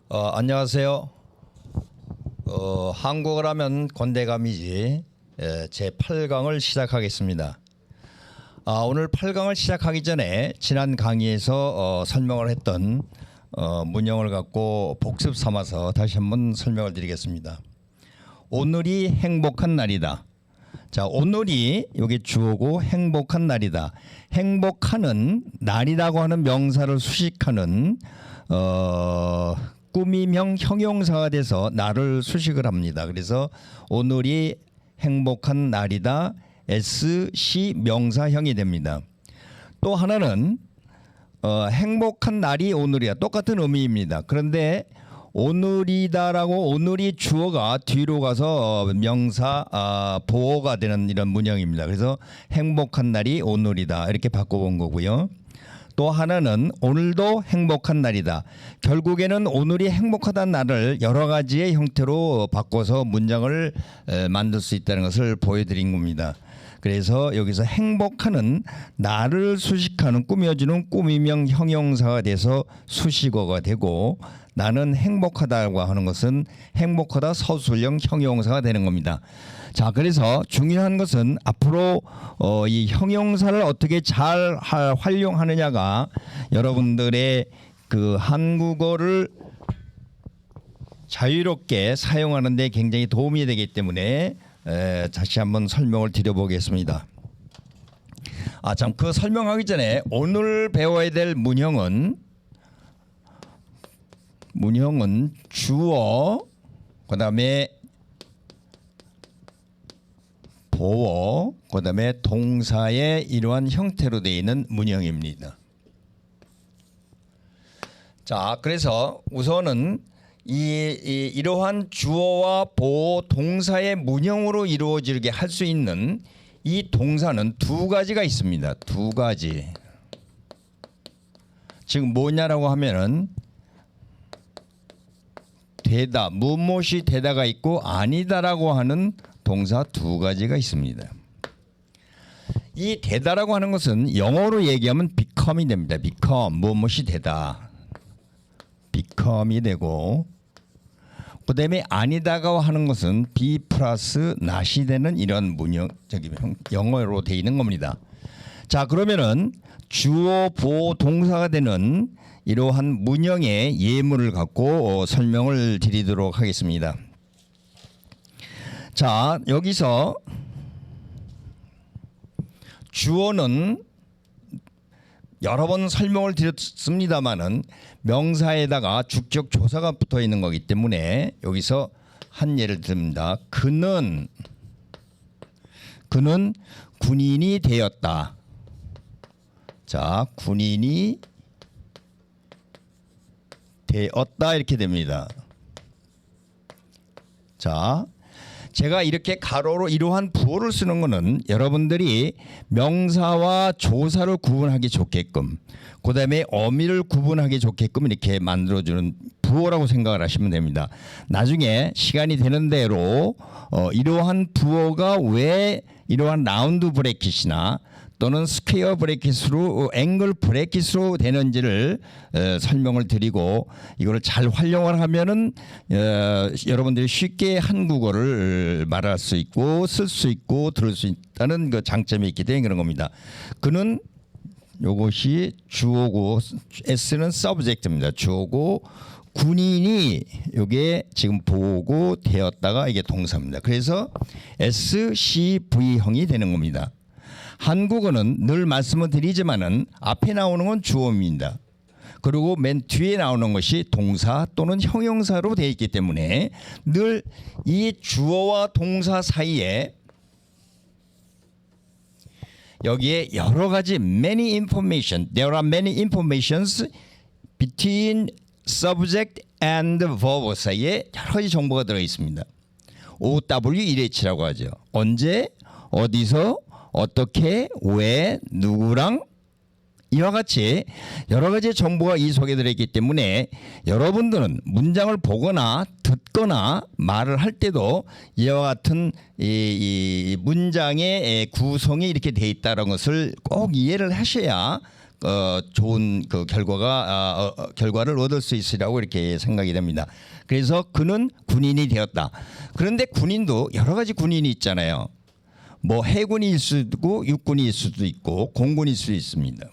안녕하세요. 한국을 하면 건대감이지. 제 8강을 시작하겠습니다. 오늘 8강을 시작하기 전에 지난 강의에서 설명을 했던 문형을 갖고 복습 삼아서 다시 한번 설명을 드리겠습니다. 오늘이 행복한 날이다. 자, 오늘이 여기 주어고 행복한 날이다. 행복하는 날이라고 하는 명사를 수식하는 꾸미명 형용사가 돼서 날을 수식을 합니다. 그래서 오늘이 행복한 날이다. SC 명사형이 됩니다. 또 하나는 행복한 날이 오늘이야. 똑같은 의미입니다. 그런데 오늘이다라고 오늘이 주어가 뒤로 가서 명사 보어가 되는 이런 문형입니다. 그래서 행복한 날이 오늘이다 이렇게 바꿔본 거고요. 또 하나는 오늘도 행복한 날이다. 결국에는 오늘이 행복하다는 날을 여러 가지의 형태로 바꿔서 문장을 만들 수 있다는 것을 보여드린 겁니다. 그래서 여기서 행복하는 나를 수식하는 꾸며주는 꾸미명 형용사가 돼서 수식어가 되고, 나는 행복하다고 하는 것은 행복하다 서술형 형용사가 되는 겁니다. 자, 그래서 중요한 것은 앞으로 이 형용사를 어떻게 잘 활용하느냐가 여러분들의 그 한국어를 자유롭게 사용하는 데 굉장히 도움이 되기 때문에 다시 한번 설명을 드려보겠습니다. 참, 그 설명하기 전에 오늘 배워야 될 문형은 주어, 그 다음에 보어, 그 다음에 동사의 이러한 형태로 되어 있는 문형입니다. 자, 그래서 우선은 이러한 주어와 보어, 동사의 문형으로 이루어지게 할 수 있는 이 동사는 두 가지가 있습니다. 두 가지. 지금 뭐냐라고 하면은 되다, 무엇이 되다가 있고 아니다라고 하는 동사 두 가지가 있습니다. 이 되다라고 하는 것은 영어로 얘기하면 become이 됩니다. become, 무엇이 되다, become이 되고, 그 다음에 아니다가 하는 것은 be 플러스 not이 되는 이런 문형, 영어로 되어 있는 겁니다. 자, 그러면은 주어, 보어, 동사가 되는 이러한 문형의 예문을 갖고 설명을 드리도록 하겠습니다. 자, 여기서 주어는 여러 번 설명을 드렸습니다마는 명사에다가 주격 조사가 붙어 있는 거기 때문에 여기서 한 예를 듭니다. 그는 군인이 되었다. 자, 군인이 되었다 이렇게 됩니다. 자, 제가 이렇게 가로로 이러한 부호를 쓰는 것은 여러분들이 명사와 조사를 구분하기 좋게끔, 그 다음에 어미를 구분하기 좋게끔 이렇게 만들어주는 부호라고 생각을 하시면 됩니다. 나중에 시간이 되는 대로 이러한 부호가 왜 이러한 라운드 브래킷이나 또는 스퀘어 브래킷으로 앵글 브래킷으로 되는지를 설명을 드리고, 이걸 잘 활용을 하면은 여러분들이 쉽게 한국어를 말할 수 있고 쓸 수 있고 들을 수 있다는 그 장점이 있기 때문에 그런 겁니다. 그는 요것이 주어고 S는 subject입니다. 주어고 군인이 요게 지금 보고 되었다가 이게 동사입니다. 그래서 SCV형이 되는 겁니다. 한국어는 늘 말씀을 드리지만은 앞에 나오는 건 주어입니다. 그리고 맨 뒤에 나오는 것이 동사 또는 형용사로 되어 있기 때문에 늘 이 주어와 동사 사이에 여기에 여러 가지 many information, there are many informations between subject and verb 사이에 여러 가지 정보가 들어 있습니다. OW1H라고 하죠. 언제, 어디서, 어떻게, 왜, 누구랑, 이와 같이 여러 가지 정보가 이 속에 들어있기 때문에 여러분들은 문장을 보거나 듣거나 말을 할 때도 이와 같은 이 문장의 구성이 이렇게 돼 있다는 것을 꼭 이해를 하셔야 좋은 그 결과를 얻을 수 있으리라고 이렇게 생각이 됩니다. 그래서 그는 군인이 되었다. 그런데 군인도 여러 가지 군인이 있잖아요. 뭐 해군일 수도 있고 육군일 수도 있고 공군일 수도 있습니다.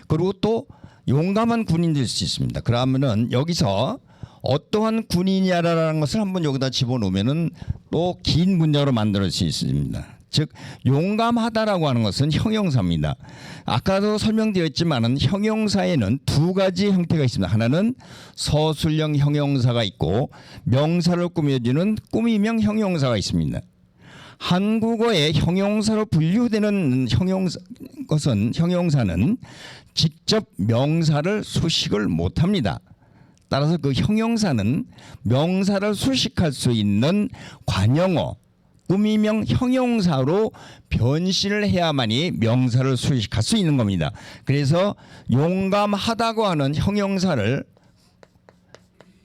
그리고 또 용감한 군인일 수 있습니다. 그러면은 여기서 어떠한 군인이냐라는 것을 한번 여기다 집어넣으면은 또 긴 문장으로 만들 수 있습니다. 즉 용감하다라고 하는 것은 형용사입니다. 아까도 설명되었지만은 형용사에는 두 가지 형태가 있습니다. 하나는 서술형 형용사가 있고 명사를 꾸며주는 꾸미명 형용사가 있습니다. 한국어의 형용사로 분류되는 형용사는 직접 명사를 수식을 못합니다. 따라서 그 형용사는 명사를 수식할 수 있는 관용어, 꾸미명 형용사로 변신을 해야만이 명사를 수식할 수 있는 겁니다. 그래서 용감하다고 하는 형용사를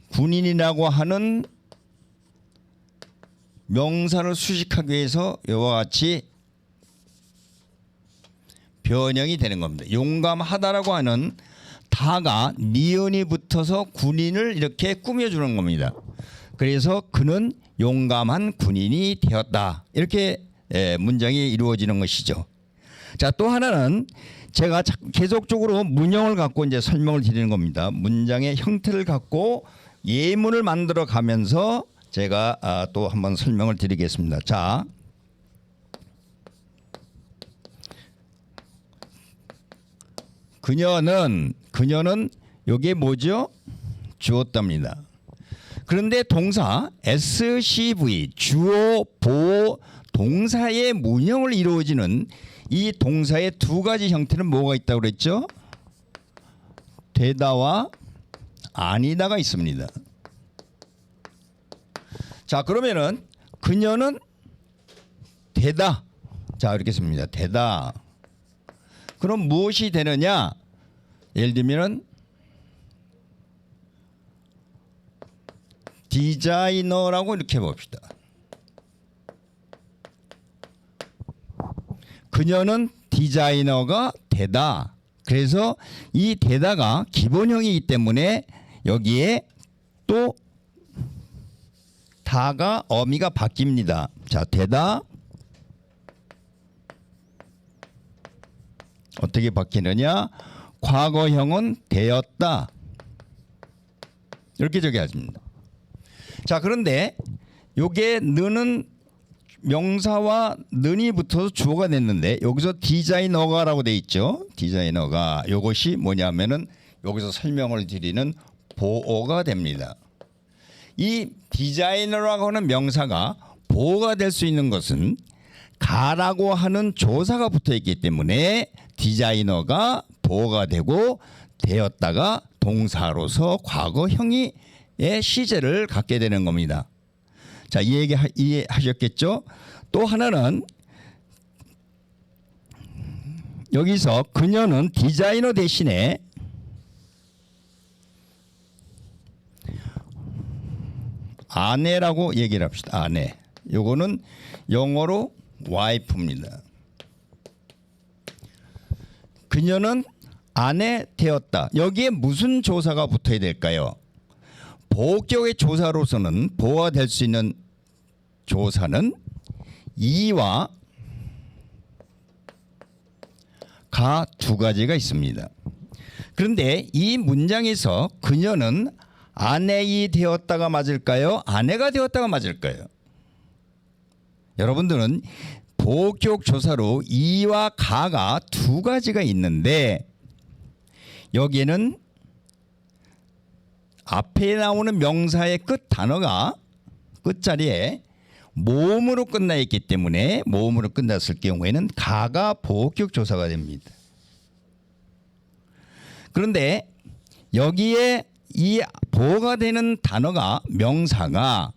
군인이라고 하는 명사를 수식하기 위해서 이와 같이 변형이 되는 겁니다. 용감하다라고 하는 다가 니은이 붙어서 군인을 이렇게 꾸며주는 겁니다. 그래서 그는 용감한 군인이 되었다. 이렇게 문장이 이루어지는 것이죠. 자, 또 하나는 제가 계속적으로 문형을 갖고 이제 설명을 드리는 겁니다. 문장의 형태를 갖고 예문을 만들어 가면서 제가 또 한번 설명을 드리겠습니다. 자, 그녀는 이게 뭐죠? 주었답니다. 그런데 동사 SCV 주어 보어 동사의 문형을 이루어지는 이 동사의 두 가지 형태는 뭐가 있다고 그랬죠? 되다와 아니다가 있습니다. 자, 그러면은 그녀는 되다. 자, 이렇게 씁니다. 되다. 그럼 무엇이 되느냐? 예를 들면은 디자이너라고 이렇게 봅시다. 그녀는 디자이너가 되다. 그래서 이 되다가 기본형이기 때문에 여기에 또 다가 어미가 바뀝니다. 자, 되다 어떻게 바뀌느냐? 과거형은 되었다. 이렇게 적어야됩니다. 자, 그런데 요게 너는 명사와 는이 붙어서 주어가 됐는데 여기서 디자이너가라고 돼 있죠. 디자이너가 요것이 뭐냐면은 여기서 설명을 드리는 보어가 됩니다. 이 디자이너라고 하는 명사가 보어가 될 수 있는 것은 가라고 하는 조사가 붙어 있기 때문에 디자이너가 보어가 되고 되었다가 동사로서 과거형의 시제를 갖게 되는 겁니다. 자, 이 얘기 이해하셨겠죠? 또 하나는 여기서 그녀는 디자이너 대신에 아내라고 얘기를 합시다. 아내. 요거는 영어로 와이프입니다. 그녀는 아내 되었다. 여기에 무슨 조사가 붙어야 될까요? 보격의 조사로서는 보어가 될 수 있는 조사는 이와 가 두 가지가 있습니다. 그런데 이 문장에서 그녀는 아내이 되었다가 맞을까요? 아내가 되었다가 맞을까요? 여러분들은 보격 조사로 이와 가가 두 가지가 있는데 여기에는 앞에 나오는 명사의 끝 단어가 끝자리에 모음으로 끝나 있기 때문에 모음으로 끝났을 경우에는 가가 보격 조사가 됩니다. 그런데 여기에 이 보어가 되는 단어가 명사가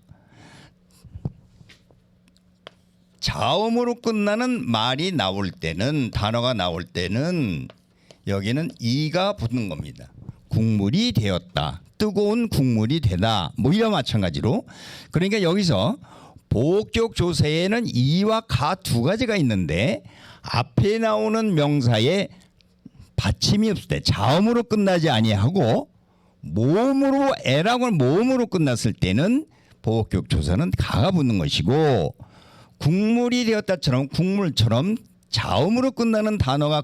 자음으로 끝나는 말이 나올 때는 단어가 나올 때는 여기는 이가 붙는 겁니다. 국물이 되었다. 뜨거운 국물이 되다. 뭐 이와 마찬가지로 그러니까 여기서 보격 조사에는 이와 가 두 가지가 있는데 앞에 나오는 명사의 받침이 없을 때 자음으로 끝나지 아니하고 모음으로 애라고 하는 모음으로 끝났을 때는 보호격 조사는 가가 붙는 것이고 국물이 되었다처럼 국물처럼 자음으로 끝나는 단어가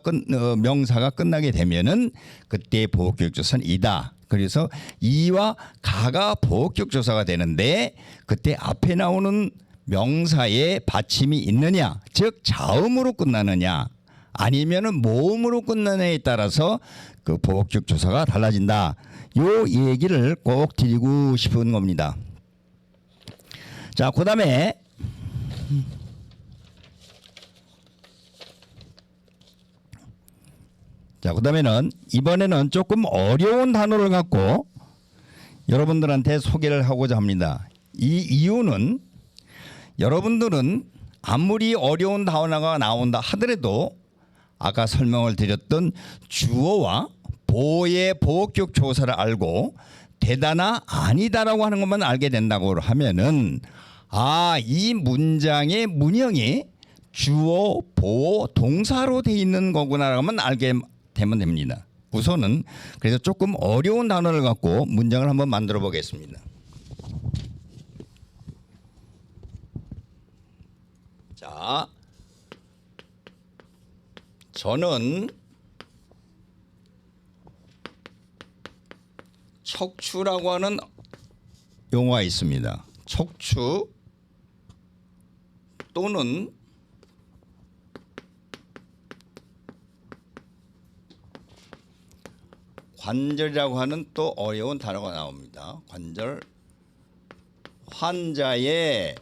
명사가 끝나게 되면은 그때 보호격 조사는 이다. 그래서 이와 가가 보호격 조사가 되는데 그때 앞에 나오는 명사에 받침이 있느냐, 즉 자음으로 끝나느냐 아니면은 모음으로 끝나느냐에 따라서 그 보호격 조사가 달라진다. 요 얘기를 꼭 드리고 싶은 겁니다. 자, 그다음에 그다음에는 이번에는 조금 어려운 단어를 갖고 여러분들한테 소개를 하고자 합니다. 이 이유는 여러분들은 아무리 어려운 단어가 나온다 하더라도 아까 설명을 드렸던 주어와 보의 보호격 조사를 알고 되다나 아니다라고 하는 것만 알게 된다고 하면은 이 문장의 문형이 주어, 보호, 동사로 돼 있는 거구나라고만 알게 되면 됩니다. 우선은 그래서 조금 어려운 단어를 갖고 문장을 한번 만들어 보겠습니다. 자, 저는 척추라고 하는 용어가 있습니다. 척추 또는 관절이라고 하는 또 어려운 단어가 나옵니다. 관절. 환자의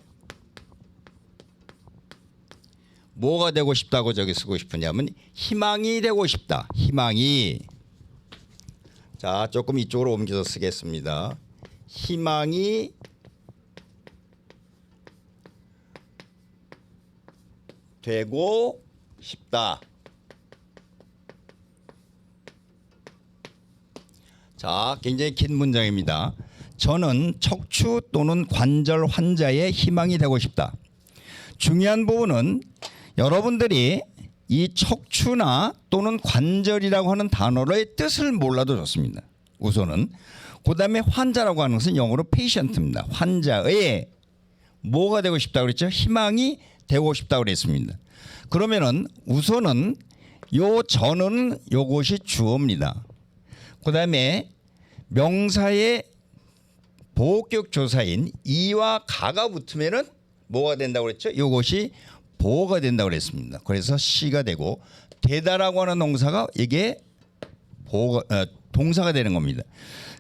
뭐가 되고 싶다고 저기 쓰고 싶으냐면 희망이 되고 싶다. 희망이. 자, 조금 이쪽으로 옮겨서 쓰겠습니다. 희망이 되고 싶다. 자, 굉장히 긴 문장입니다. 저는 척추 또는 관절 환자의 희망이 되고 싶다. 중요한 부분은 여러분들이 이 척추나 또는 관절이라고 하는 단어의 뜻을 몰라도 좋습니다. 우선은 그다음에 환자라고 하는 것은 영어로 patient입니다. 환자의 뭐가 되고 싶다고 그랬죠? 희망이 되고 싶다고 그랬습니다. 그러면은 우선은 요 저는 요것이 주어입니다. 그다음에 명사의 보호격 조사인 이와 가가 붙으면은 뭐가 된다고 그랬죠? 요것이 보호가 된다고 그랬습니다. 그래서 시가 되고 되다라고 하는 동사가 이게 동사가 되는 겁니다.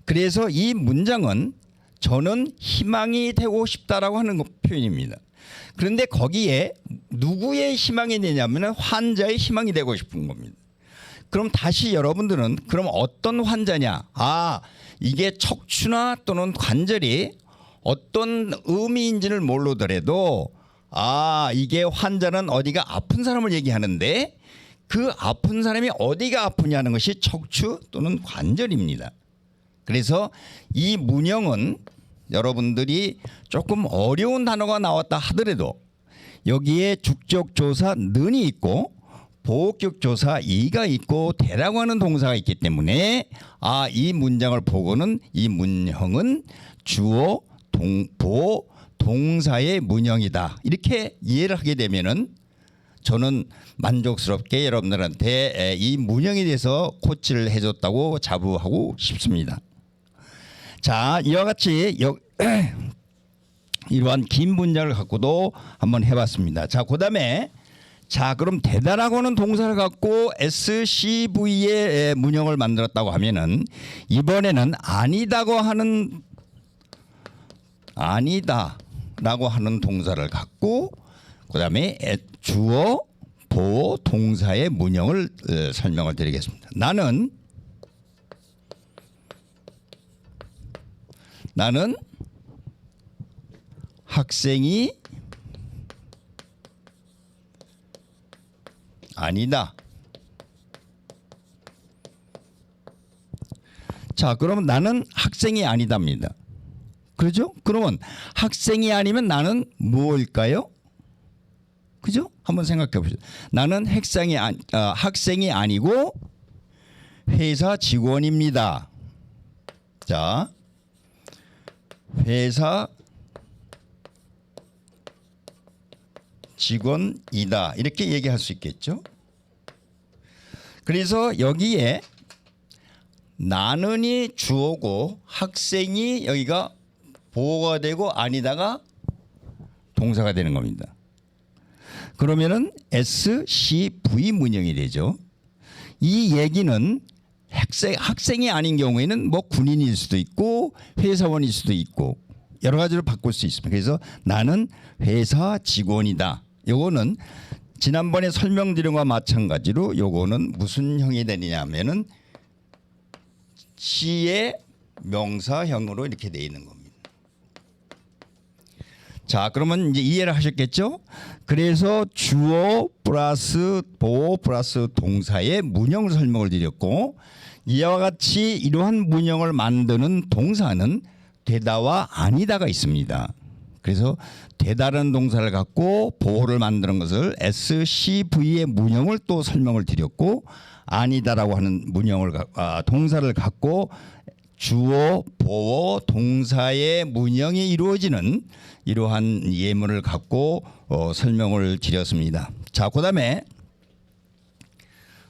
그래서 이 문장은 저는 희망이 되고 싶다라고 하는 표현입니다. 그런데 거기에 누구의 희망이 되냐면 환자의 희망이 되고 싶은 겁니다. 그럼 다시 여러분들은 그럼 어떤 환자냐? 이게 척추나 또는 관절이 어떤 의미인지를 모르더라도 이게 환자는 어디가 아픈 사람을 얘기하는데 그 아픈 사람이 어디가 아프냐는 것이 척추 또는 관절입니다. 그래서 이 문형은 여러분들이 조금 어려운 단어가 나왔다 하더라도 여기에 주격 조사 는이 있고 보호격 조사 이가 있고 되라고 하는 동사가 있기 때문에 이 문장을 보고는 이 문형은 주어 보호 동사의 문형이다. 이렇게 이해를 하게 되면은 저는 만족스럽게 여러분들한테 이 문형에 대해서 코치를 해줬다고 자부하고 싶습니다. 자, 이와 같이 이러한 긴 문장을 갖고도 한번 해봤습니다. 자, 그다음에 그럼 되다라고 하는 동사를 갖고 SCV의 문형을 만들었다고 하면은 이번에는 아니다라고 하는 동사를 갖고 그다음에 주어 보호 동사의 문형을 설명을 드리겠습니다. 나는 학생이 아니다. 자, 그러면 나는 학생이 아니답니다. 그렇죠? 그러면 학생이 아니면 나는 무엇일까요? 그죠? 한번 생각해 보시죠. 나는 학생이 아니고 회사 직원입니다. 자, 회사 직원이다 이렇게 얘기할 수 있겠죠. 그래서 여기에 나는이 주어고 학생이 여기가 보어가 되고 아니다가 동사가 되는 겁니다. 그러면은 SCV 문형이 되죠. 이 얘기는 학생이 아닌 경우에는 뭐 군인일 수도 있고 회사원일 수도 있고 여러 가지로 바꿀 수 있습니다. 그래서 나는 회사 직원이다. 요거는 지난번에 설명드린 것과 마찬가지로 요거는 무슨 형이 되느냐 하면은 시의 명사형으로 이렇게 되어 있는 겁니다. 자, 그러면 이제 이해를 하셨겠죠? 그래서 주어 플러스 보어 플러스 동사의 문형 설명을 드렸고 이와 같이 이러한 문형을 만드는 동사는 되다와 아니다가 있습니다. 그래서 되다라는 동사를 갖고 보어를 만드는 것을 SCV의 문형을 또 설명을 드렸고 아니다라고 하는 문형을 동사를 갖고 주어, 보어, 동사의 문형이 이루어지는 이러한 예문을 갖고 설명을 드렸습니다. 자, 그다음에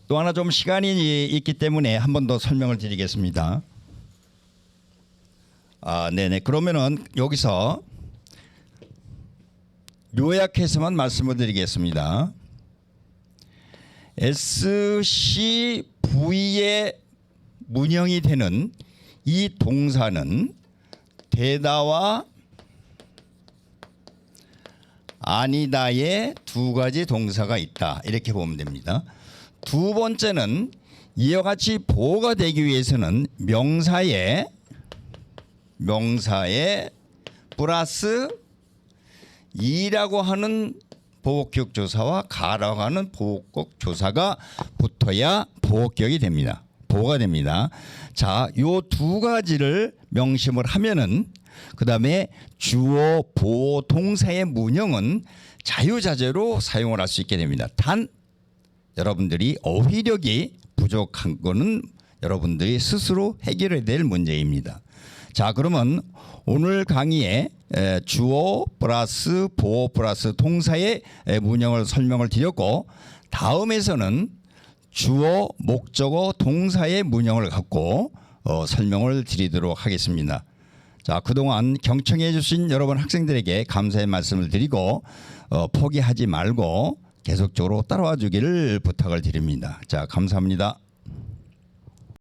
또 하나 좀 시간이 있기 때문에 한 번 더 설명을 드리겠습니다. 네네. 그러면은 여기서 요약해서만 말씀을 드리겠습니다. SCV의 문형이 되는 이 동사는 되다와 아니다의 두 가지 동사가 있다. 이렇게 보면 됩니다. 두 번째는 이와 같이 보어가 되기 위해서는 명사에 플러스 이라고 하는 보호격 조사와 가라고 하는 보호격 조사가 붙어야 보호격이 됩니다. 보호가 됩니다. 자, 요 두 가지를 명심을 하면은 그다음에 주어, 보호, 동사의 문형은 자유자재로 사용을 할 수 있게 됩니다. 단 여러분들이 어휘력이 부족한 거는 여러분들이 스스로 해결해야 될 문제입니다. 자, 그러면 오늘 강의에 주어 플러스 보어 플러스 동사의 문형을 설명을 드렸고 다음에서는 주어, 목적어, 동사의 문형을 갖고 설명을 드리도록 하겠습니다. 자, 그동안 경청해 주신 여러분 학생들에게 감사의 말씀을 드리고 포기하지 말고 계속적으로 따라와 주기를 부탁을 드립니다. 자, 감사합니다.